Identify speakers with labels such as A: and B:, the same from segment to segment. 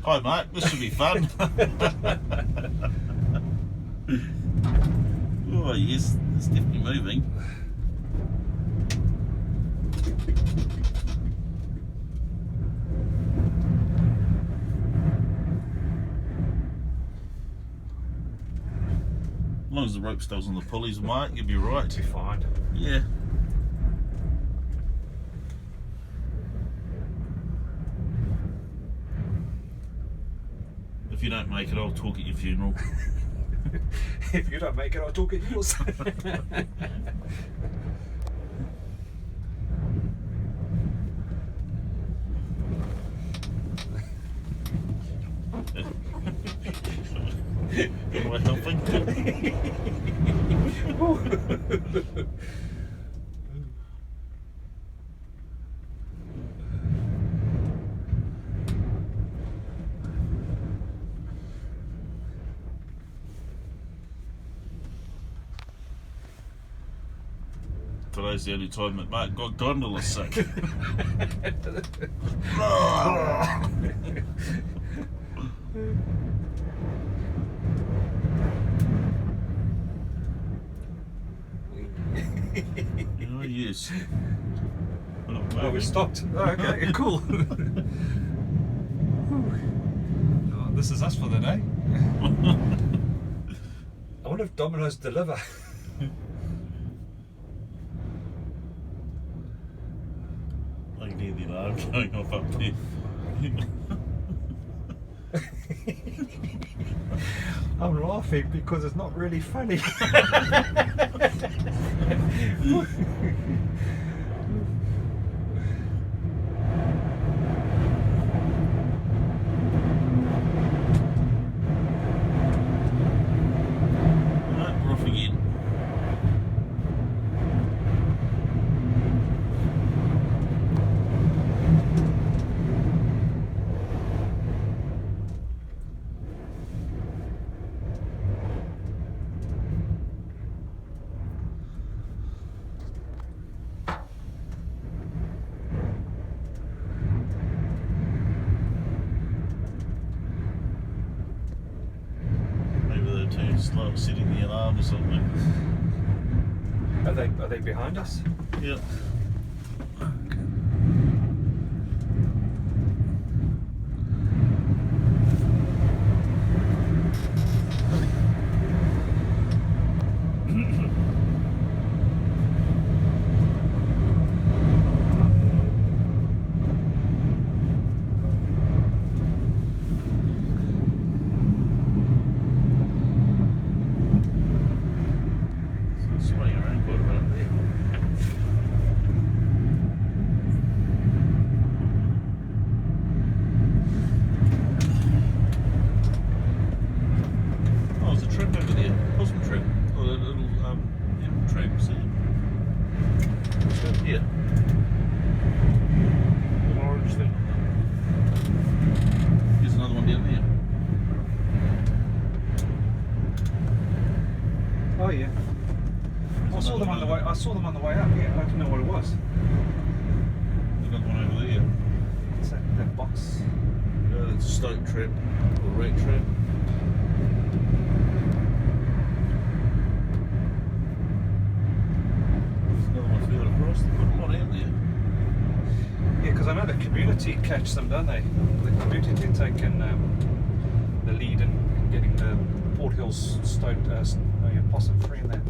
A: Hi, mate. This should be fun. Oh, yes. It's definitely moving. As long as the rope stays on the pulleys, mate, you'll be right.
B: Be fine.
A: Yeah. If you don't make it, I'll talk at your funeral.
B: If you don't make it, I'll talk at yours.
A: Am I helping? Today's the only time that Mark got gondola sick. Oh, yes.
B: Oh, we stopped. Oh, okay, cool. Oh, this is us for the day. I wonder if Domino's deliver.
A: I can hear the alarm going off up there.
B: I'm laughing because it's not really funny.
A: Right, we're off again. Too slow setting the alarm or something.
B: Are they behind us?
A: Yep. Swaying around quite a bit there. Oh, there's a tram over there. Cosmo tram. Oh, a little tram, see? Yeah. Little orange thing. Here's another one down there.
B: Oh yeah. I saw them on the way. I saw them on the way up. Yeah, I didn't know what it was.
A: We've got one over there.
B: What's that box?
A: It's a Stoke tram or rack tram. There's another one further across. They've got a lot out there.
B: Yeah, because I know the community catch them, don't they? The community taking the lead in getting the Port Hills Stoke possum free in there.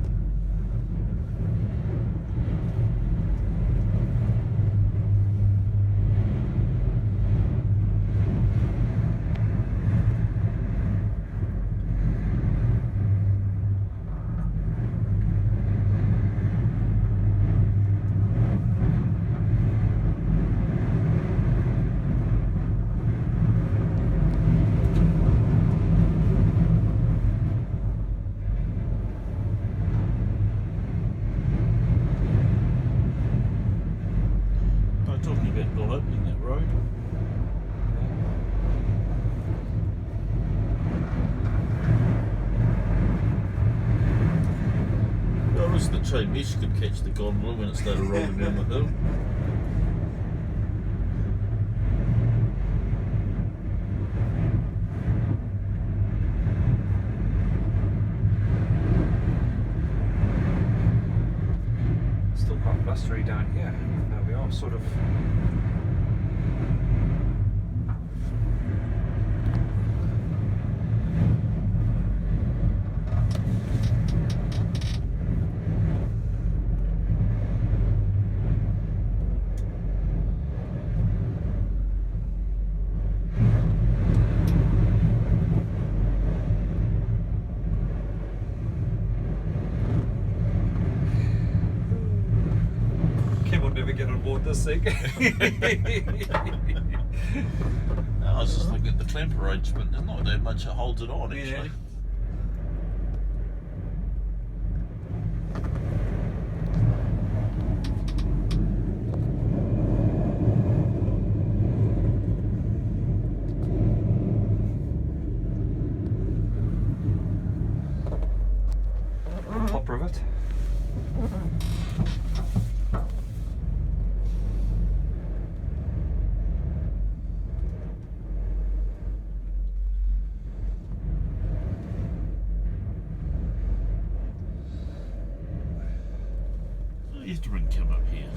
A: Talking about not opening that road. Well, listen, the chain mesh could catch the gondola when it started rolling down the hill.
B: mastery down here, even though we are sort of. Kim will never get on board this thing.
A: I was just looking at the clamp arrangement. There's not that much that holds it on, actually.
B: Yeah. Top rivet.
A: You have to bring Kim up here.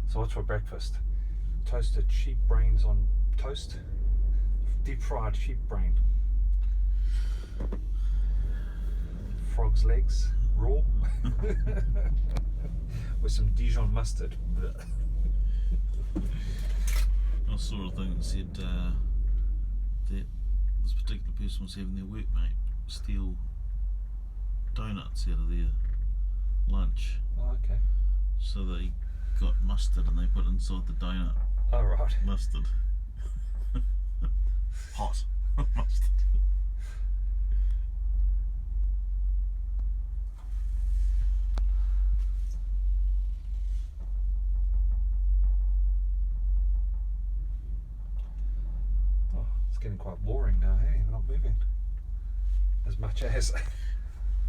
A: So what's for breakfast? Toasted sheep brains on toast. Deep fried sheep brain. Frog's legs, raw. With some Dijon mustard. I saw a thing that said that this particular person was having their workmate steal donuts out of their lunch.
B: Oh, okay.
A: So they got mustard and they put inside the donut
B: Oh, right.
A: mustard. Hot mustard.
B: Oh, it's getting quite boring now, hey? We're not moving as much as.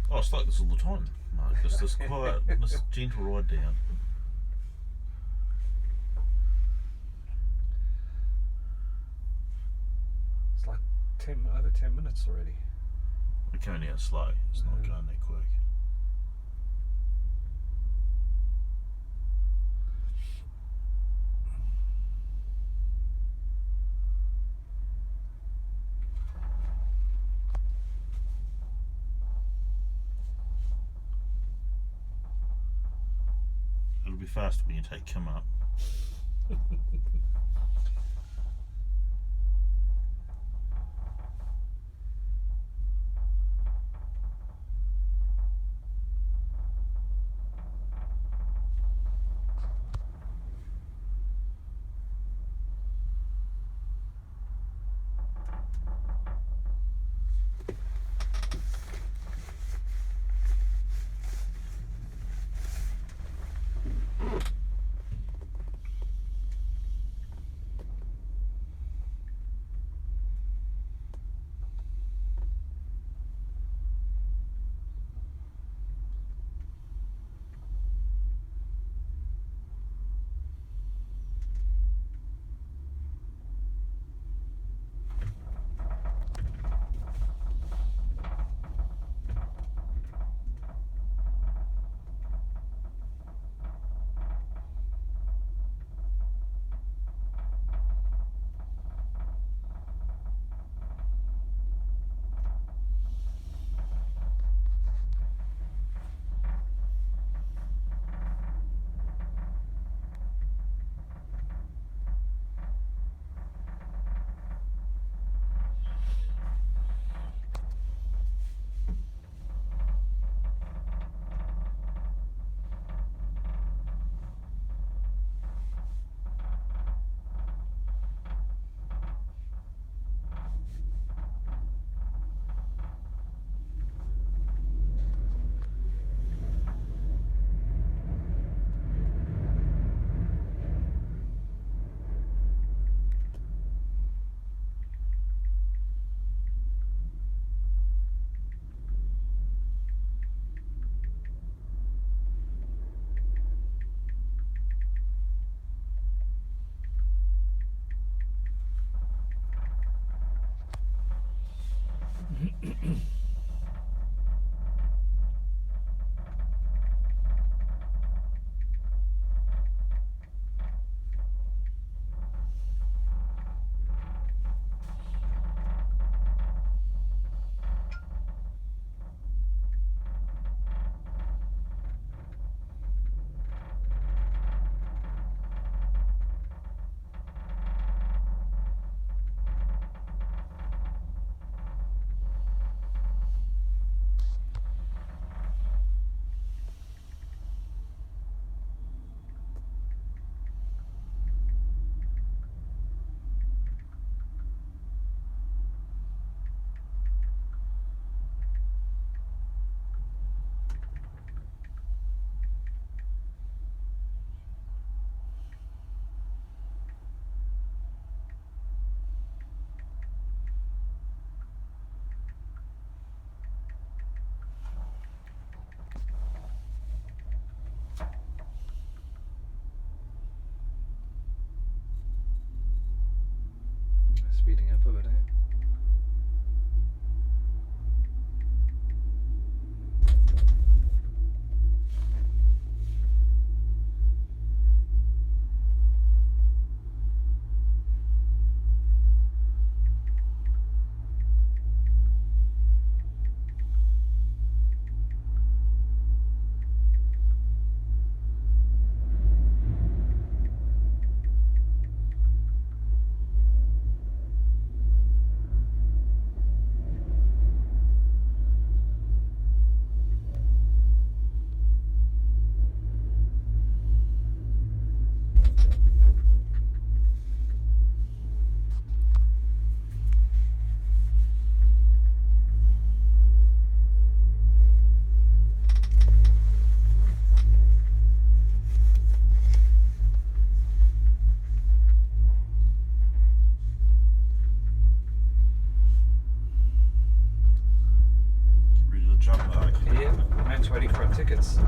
A: Oh, it's like this all the time, Mark. Just this quiet, this gentle ride down.
B: It's like over 10 minutes already.
A: We're coming out slow. It's not
B: Yeah.
A: going that quick. It'll be faster when you take come up.
B: Speeding up a bit, eh?
A: Ready to jump, Mark?
B: Yeah, man's waiting for our tickets.